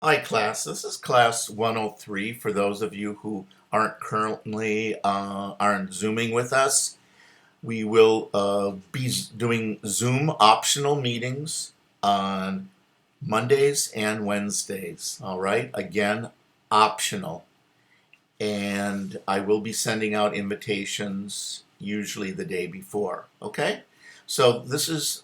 Hi class, this is class 103 for those of you who aren't currently aren't Zooming with us. We will be doing Zoom optional meetings on Mondays and Wednesdays. All right, again, optional. And I will be sending out invitations usually the day before. Okay, so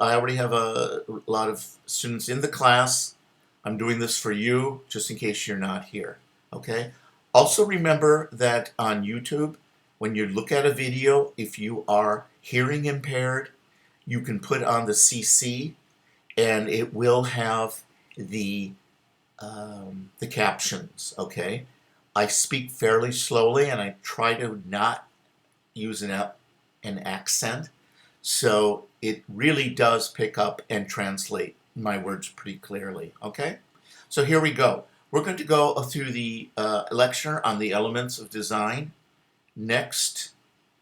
I already have a lot of students in the class. I'm doing this for you just in case you're not here. Okay, also remember that on YouTube, when you look at a video, if you are hearing impaired, you can put on the CC and it will have the the captions. Okay, I speak fairly slowly and I try to not use an accent, so it really does pick up and translate my words pretty clearly. Okay, so here we go. We're going to go through the lecture on the elements of design. Next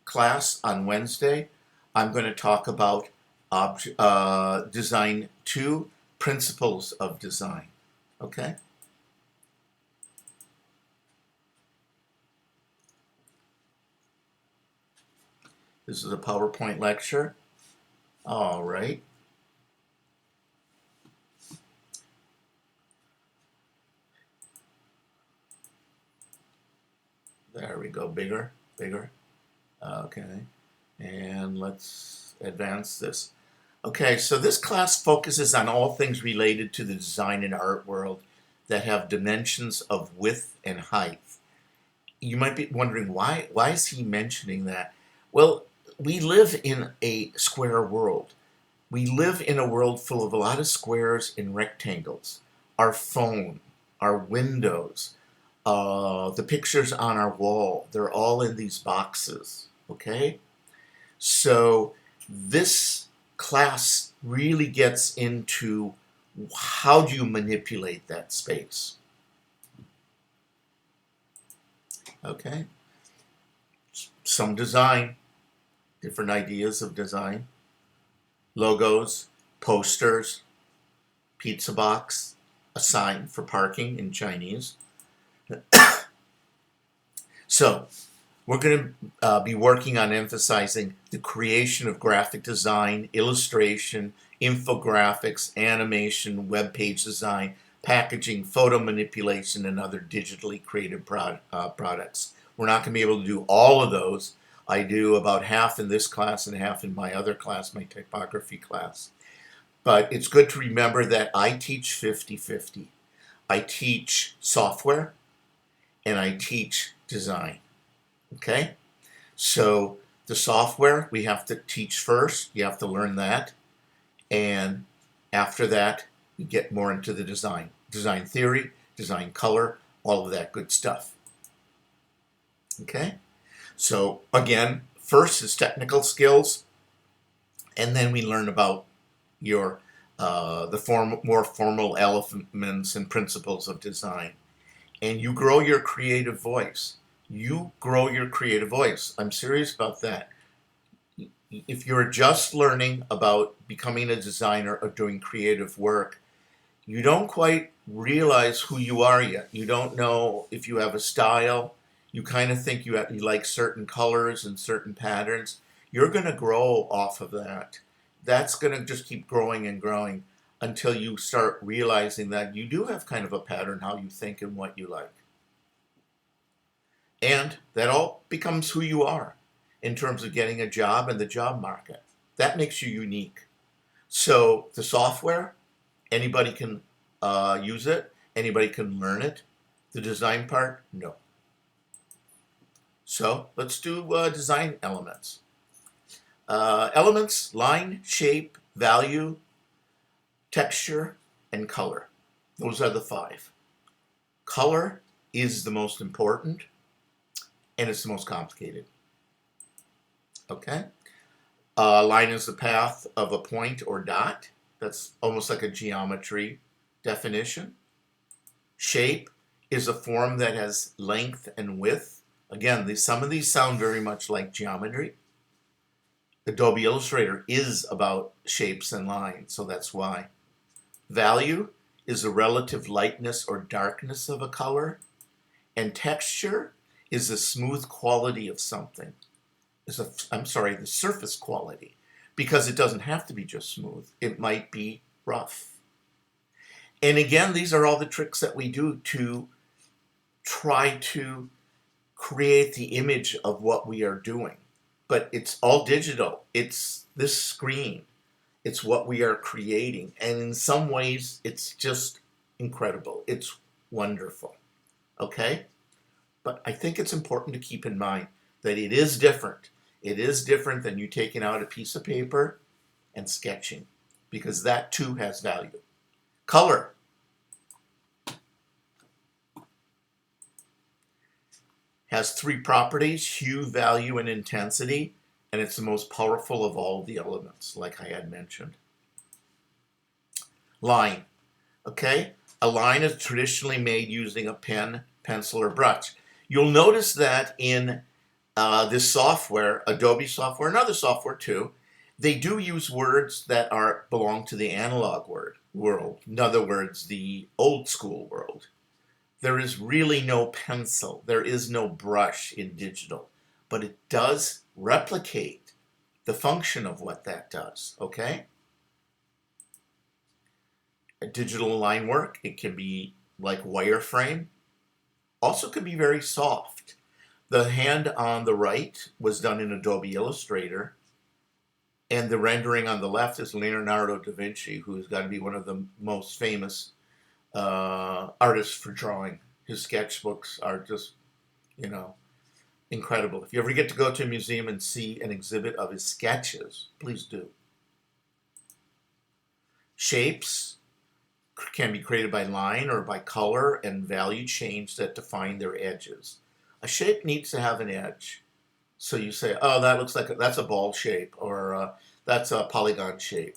class on Wednesday, I'm going to talk about Design 2, Principles of Design. Okay? This is a PowerPoint lecture. All right. There we go. Bigger, bigger. Okay. And let's advance this. Okay, so this class focuses on all things related to the design and art world that have dimensions of width and height. You might be wondering why is he mentioning that? Well, we live in a square world. We live in a world full of a lot of squares and rectangles. Our phone, our windows, the pictures on our wall, they're all in these boxes, okay? So this class really gets into how do you manipulate that space. Okay, some design, different ideas of design, logos, posters, pizza box, a sign for parking in Chinese. So we're going to be working on emphasizing the creation of graphic design, illustration, infographics, animation, web page design, packaging, photo manipulation, and other digitally created products. We're not going to be able to do all of those. I do about half in this class and half in my other class, my typography class. But it's good to remember that I teach 50-50. I teach software and I teach design. Okay? So the software we have to teach first. You have to learn that. And after that, we get more into the design. Design theory, design color, all of that good stuff. Okay? So again, first is technical skills, and then we learn about your more formal elements and principles of design. And you grow your creative voice. You grow your creative voice. I'm serious about that. If you're just learning about becoming a designer or doing creative work, you don't quite realize who you are yet. You don't know if you have a style. You kind of think you like certain colors and certain patterns. You're going to grow off of that. That's going to just keep growing and growing until you start realizing that you do have kind of a pattern how you think and what you like. And that all becomes who you are in terms of getting a job in the job market. That makes you unique. So the software, anybody can use it. Anybody can learn it. The design part, no. So let's do design elements. Elements, line, shape, value, texture, and color. Those are the 5. Color is the most important, and it's the most complicated. Okay? Line is the path of a point or dot. That's almost like a geometry definition. Shape is a form that has length and width. Again, some of these sound very much like geometry. Adobe Illustrator is about shapes and lines, so that's why. Value is the relative lightness or darkness of a color, and texture is the smooth quality of something. The surface quality, because it doesn't have to be just smooth. It might be rough. And again, these are all the tricks that we do to try to create the image of what we are doing. But it's all digital. It's this screen. It's what we are creating. And in some ways, it's just incredible. It's wonderful. Okay? But I think it's important to keep in mind that it is different. It is different than you taking out a piece of paper and sketching, because that too has value. Color. Has three properties: hue, value, and intensity, and it's the most powerful of all the elements, like I had mentioned. Line. Okay? A line is traditionally made using a pen, pencil, or brush. You'll notice that in this software, Adobe software, and other software too, they do use words that belong to the analog world. In other words, the old school world. There is really no pencil. There is no brush in digital, but it does replicate the function of what that does, okay? A digital line work, it can be like wireframe. Also can be very soft. The hand on the right was done in Adobe Illustrator, and the rendering on the left is Leonardo da Vinci, who's got to be one of the most famous artists for drawing. His sketchbooks are just, incredible. If you ever get to go to a museum and see an exhibit of his sketches, please do. Shapes can be created by line or by color and value change that define their edges. A shape needs to have an edge. So you say, oh, that looks like that's a ball shape, or that's a polygon shape.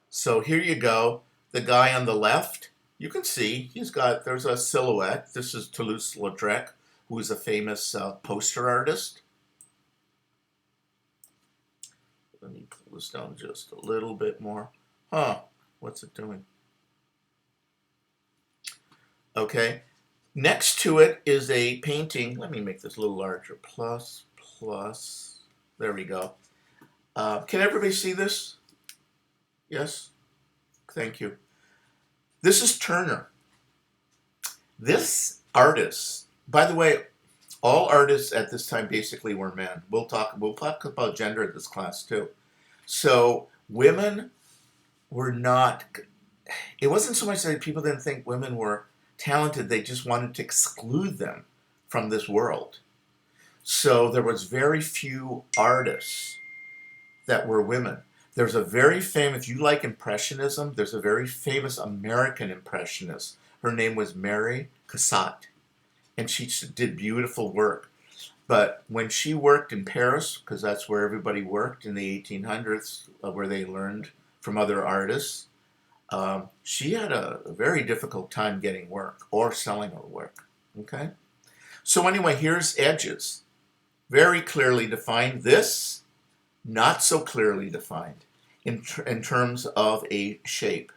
So here you go. The guy on the left, you can see there's a silhouette. This is Toulouse-Lautrec, who is a famous poster artist. Let me pull this down just a little bit more. What's it doing? Okay. Next to it is a painting. Let me make this a little larger. Plus. There we go. Can everybody see this? Yes? Thank you. This is Turner. This artist, by the way, all artists at this time basically were men. We'll talk about gender in this class too. So women were not, it wasn't so much that people didn't think women were talented, they just wanted to exclude them from this world. So there was very few artists that were women. There's a very famous, if you like Impressionism, there's a very famous American Impressionist. Her name was Mary Cassatt, and she did beautiful work. But when she worked in Paris, because that's where everybody worked in the 1800s, where they learned from other artists, she had a very difficult time getting work or selling her work. Okay? So anyway, here's edges. Very clearly defined. This, not so clearly defined in terms of a shape.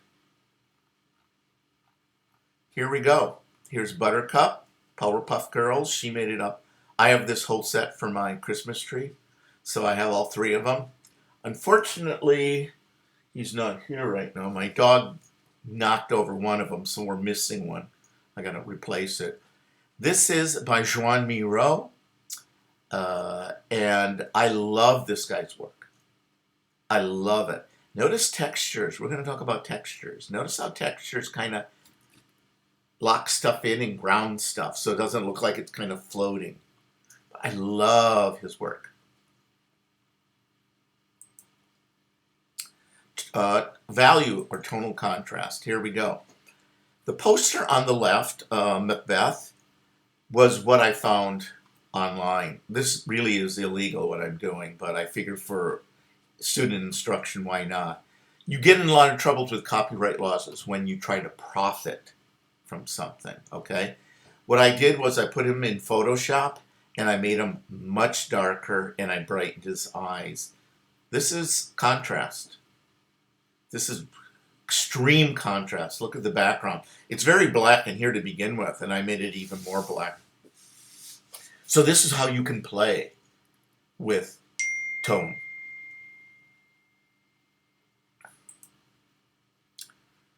Here we go. Here's Buttercup, Powerpuff Girls. She made it up. I have this whole set for my Christmas tree, so I have all three of them. Unfortunately, he's not here right now. My dog knocked over one of them, so we're missing one. I got to replace it. This is by Joan Miro, and I love this guy's work. I love it. Notice textures. We're going to talk about textures. Notice how textures kind of lock stuff in and ground stuff, so it doesn't look like it's kind of floating. I love his work. Value or tonal contrast. Here we go. The poster on the left, Macbeth, was what I found online. This really is illegal what I'm doing, but I figured for student instruction, why not? You get in a lot of troubles with copyright laws when you try to profit from something, okay? What I did was I put him in Photoshop and I made him much darker and I brightened his eyes. This is contrast. This is extreme contrast. Look at the background. It's very black in here to begin with, and I made it even more black. So this is how you can play with tone.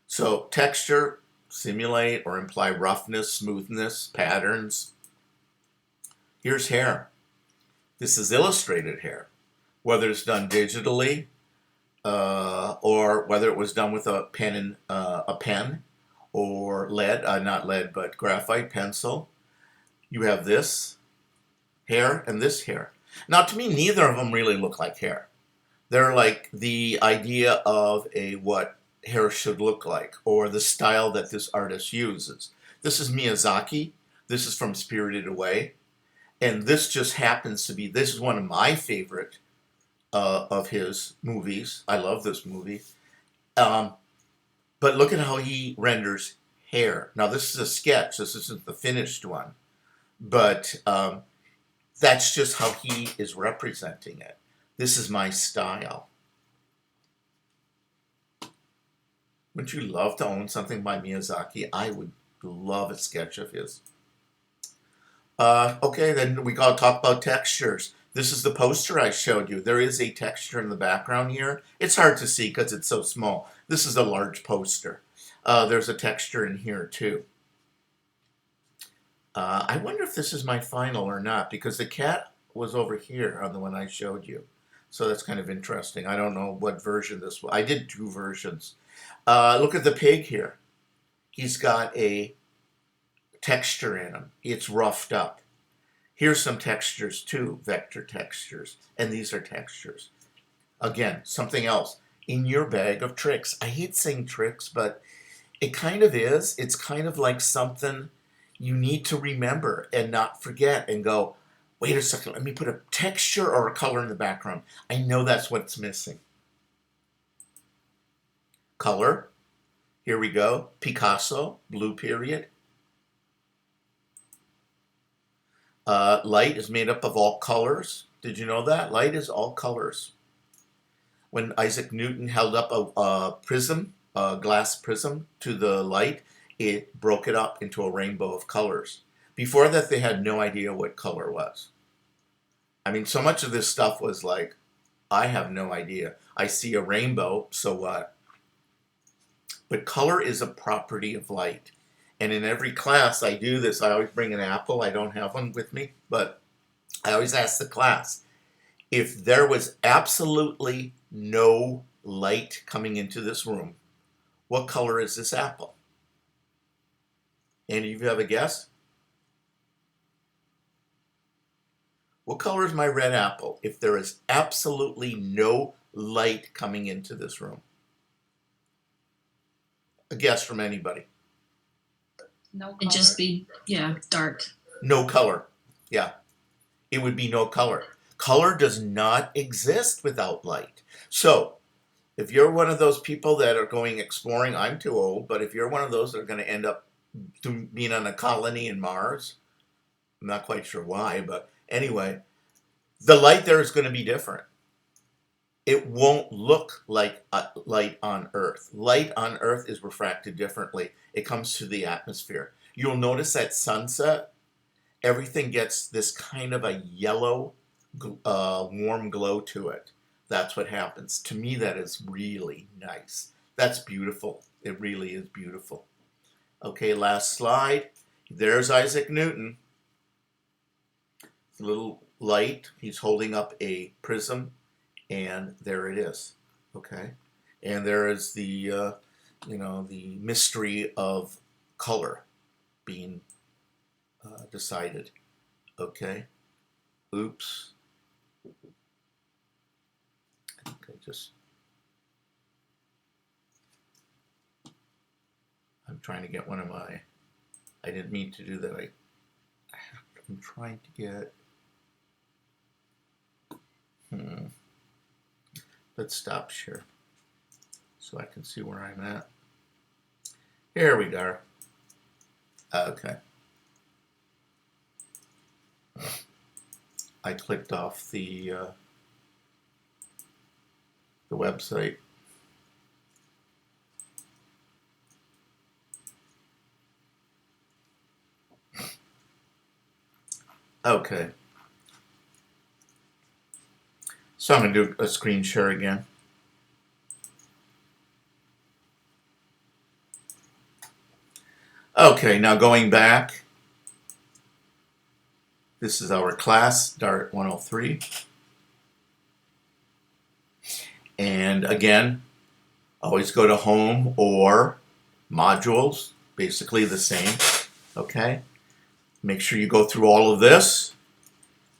So texture, simulate or imply roughness, smoothness, patterns. Here's hair. This is illustrated hair, whether it's done digitally or whether it was done with a pen or lead, not lead, but graphite pencil. You have this hair and this hair. Now, to me, neither of them really look like hair. They're like the idea of what hair should look like, or the style that this artist uses. This is Miyazaki. This is from Spirited Away. And this just happens to be, this is one of my favorite of his movies. I love this movie. But look at how he renders hair. Now, this is a sketch. This isn't the finished one. But that's just how he is representing it. This is my style. Wouldn't you love to own something by Miyazaki? I would love a sketch of his. Okay, then we gotta talk about textures. This is the poster I showed you. There is a texture in the background here. It's hard to see because it's so small. This is a large poster. There's a texture in here too. I wonder if this is my final or not, because the cat was over here on the one I showed you. So that's kind of interesting. I don't know what version this was. I did 2 versions. Look at the pig here. He's got a texture in him. It's roughed up. Here's some textures too, vector textures. And these are textures. Again, something else in your bag of tricks. I hate saying tricks, but it kind of is. It's kind of like something you need to remember and not forget and go, wait a second, let me put a texture or a color in the background. I know that's what's missing. Color. Here we go. Picasso, blue period. Light is made up of all colors. Did you know that? Light is all colors. When Isaac Newton held up a prism, a glass prism, to the light, it broke it up into a rainbow of colors. Before that, they had no idea what color was. I mean, so much of this stuff was like, I have no idea. I see a rainbow, so what? But color is a property of light. And in every class I do this. I always bring an apple. I don't have one with me, but I always ask the class, if there was absolutely no light coming into this room, what color is this apple? Any of you have a guess? What color is my red apple if there is absolutely no light coming into this room? A guess from anybody. No color. It'd just be, dark. No color. Yeah. It would be no color. Color does not exist without light. So, if you're one of those people that are going exploring, I'm too old, but if you're one of those that are going to end up being on a colony in Mars, I'm not quite sure why, but anyway, the light there is going to be different. It won't look like light on Earth. Light on Earth is refracted differently. It comes through the atmosphere. You'll notice at sunset, everything gets this kind of a yellow, warm glow to it. That's what happens. To me, that is really nice. That's beautiful. It really is beautiful. Okay, last slide. There's Isaac Newton. It's a little light. He's holding up a prism, and there it is. Okay, and there is the the mystery of color being decided. Okay. Oops. I'm trying to get one of my, I didn't mean to do that. I'm trying to get, let's stop share so I can see where I'm at. Here we go. Okay. I clicked off the website. Okay. So I'm going to do a screen share again. Okay, now going back. This is our class, DART 103. And again, always go to home or modules, basically the same. Okay. Make sure you go through all of this.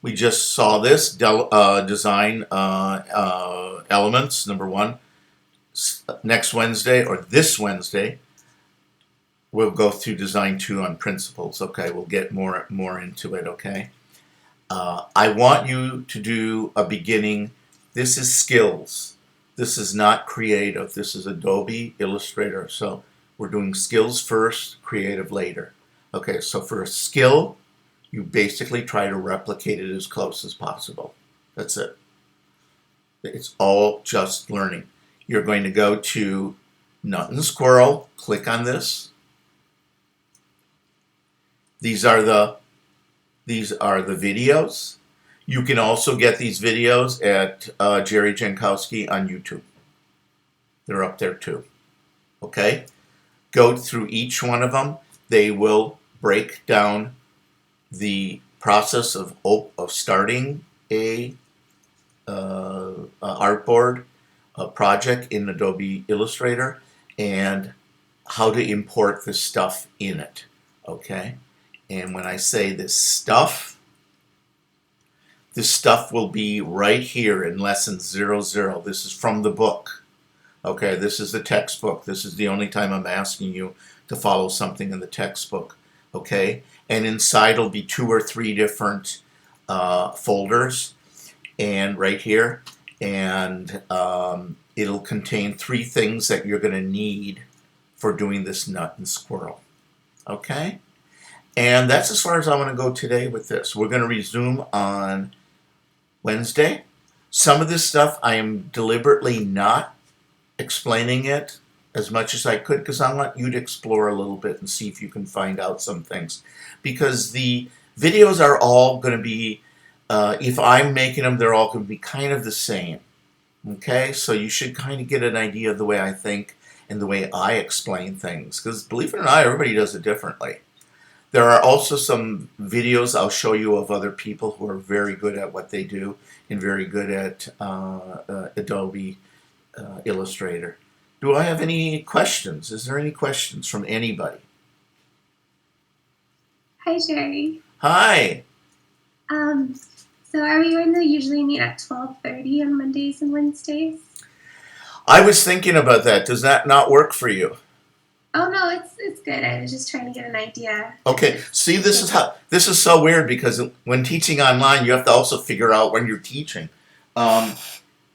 We just saw this design elements, number 1. Next Wednesday, or this Wednesday, we'll go through design 2 on principles. Okay, we'll get more into it. Okay. I want you to do a beginning. This is skills. This is not creative. This is Adobe Illustrator. So we're doing skills first, creative later. Okay, so for a skill, you basically try to replicate it as close as possible. That's it. It's all just learning. You're going to go to Nut and Squirrel, click on this. These are the videos. You can also get these videos at Jerry Jankowski on YouTube. They're up there too. Okay? Go through each one of them. They will break down the process of starting a artboard, a project in Adobe Illustrator, and how to import the stuff in it. Okay? And when I say this stuff will be right here in lesson 00. This is from the book. Okay, this is the textbook. This is the only time I'm asking you to follow something in the textbook. Okay, and inside will be 2 or 3 different folders, and right here, and it'll contain 3 things that you're going to need for doing this nut and squirrel. Okay, and that's as far as I want to go today with this. We're going to resume on Wednesday. Some of this stuff I am deliberately not explaining it as much as I could, because I want you to explore a little bit and see if you can find out some things. Because the videos are all going to be, if I'm making them, they're all going to be kind of the same. Okay, so you should kind of get an idea of the way I think and the way I explain things. Because believe it or not, everybody does it differently. There are also some videos I'll show you of other people who are very good at what they do and very good at Adobe Illustrator. Do I have any questions? Is there any questions from anybody? Hi, Jerry. Hi. So are we going to usually meet at 12:30 on Mondays and Wednesdays? I was thinking about that. Does that not work for you? Oh no, it's good. I was just trying to get an idea. Okay. See, this is so weird, because when teaching online, you have to also figure out when you're teaching.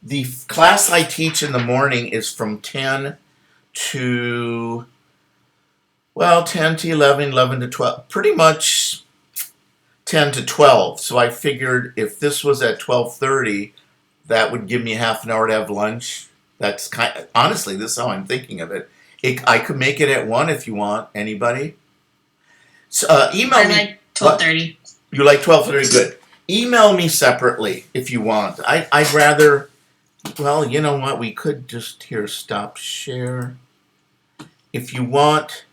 The class I teach in the morning is from 10 to 11, 11 to 12, pretty much 10 to 12. So I figured if this was at 12:30, that would give me half an hour to have lunch. That's honestly, this is how I'm thinking of it. I could make it at 1 if you want. Anybody? So, email me. I like 12:30. You like 12:30? Good. Email me separately if you want. I'd rather. Well, you know what? We could just stop share. If you want,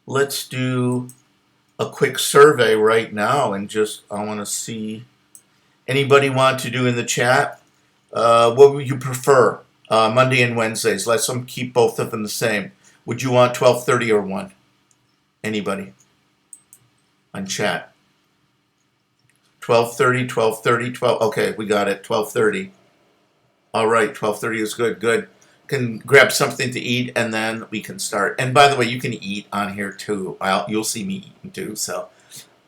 let's do a quick survey right now, and I want to see. Anybody want to do in the chat? What would you prefer? Monday and Wednesdays. Let's keep both of them the same. Would you want 12:30 or 1? Anybody? On chat. 12:30, 12:30, 12. Okay, we got it. 12:30. All right, 12:30 is good. Good. Can grab something to eat, and then we can start. And by the way, you can eat on here too. You'll see me eating too. So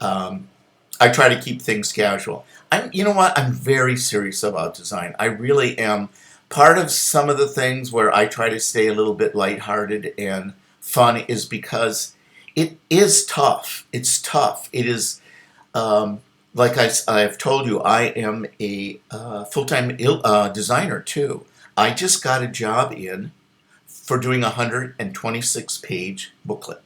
I try to keep things casual. You know what? I'm very serious about design. I really am. Part of some of the things where I try to stay a little bit lighthearted and fun is because it is tough. It's tough. It is. Like I've told you, I am a full-time designer too. I just got a job for doing a 126-page booklet.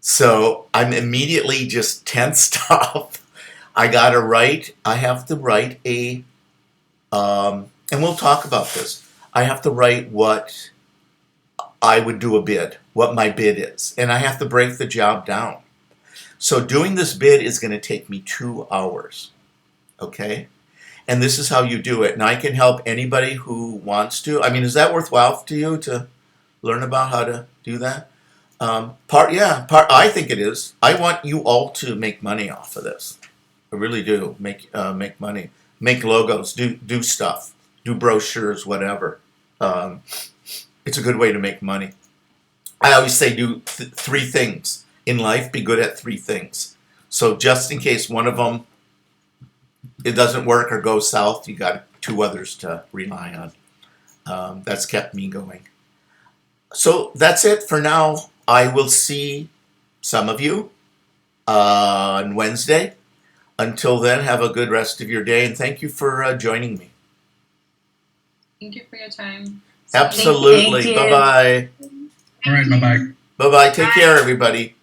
So I'm immediately just tensed up I have to write a, and we'll talk about this. I have to write what I would do a bid, what my bid is, and I have to break the job down. So doing this bid is going to take me 2 hours, okay? And this is how you do it. And I can help anybody who wants to. I mean, is that worthwhile to you to learn about how to do that? I think it is. I want you all to make money off of this. I really do. Make money, make logos, do stuff, do brochures, whatever. It's a good way to make money. I always say do 3 things in life. Be good at 3 things. So just in case one of them it doesn't work or goes south, you got 2 others to rely on. That's kept me going. So that's it for now. I will see some of you on Wednesday. Until then, have a good rest of your day, and thank you for joining me. Thank you for your time. Absolutely. Thank you. Bye-bye. All right, bye-bye. Bye-bye. Take care, everybody.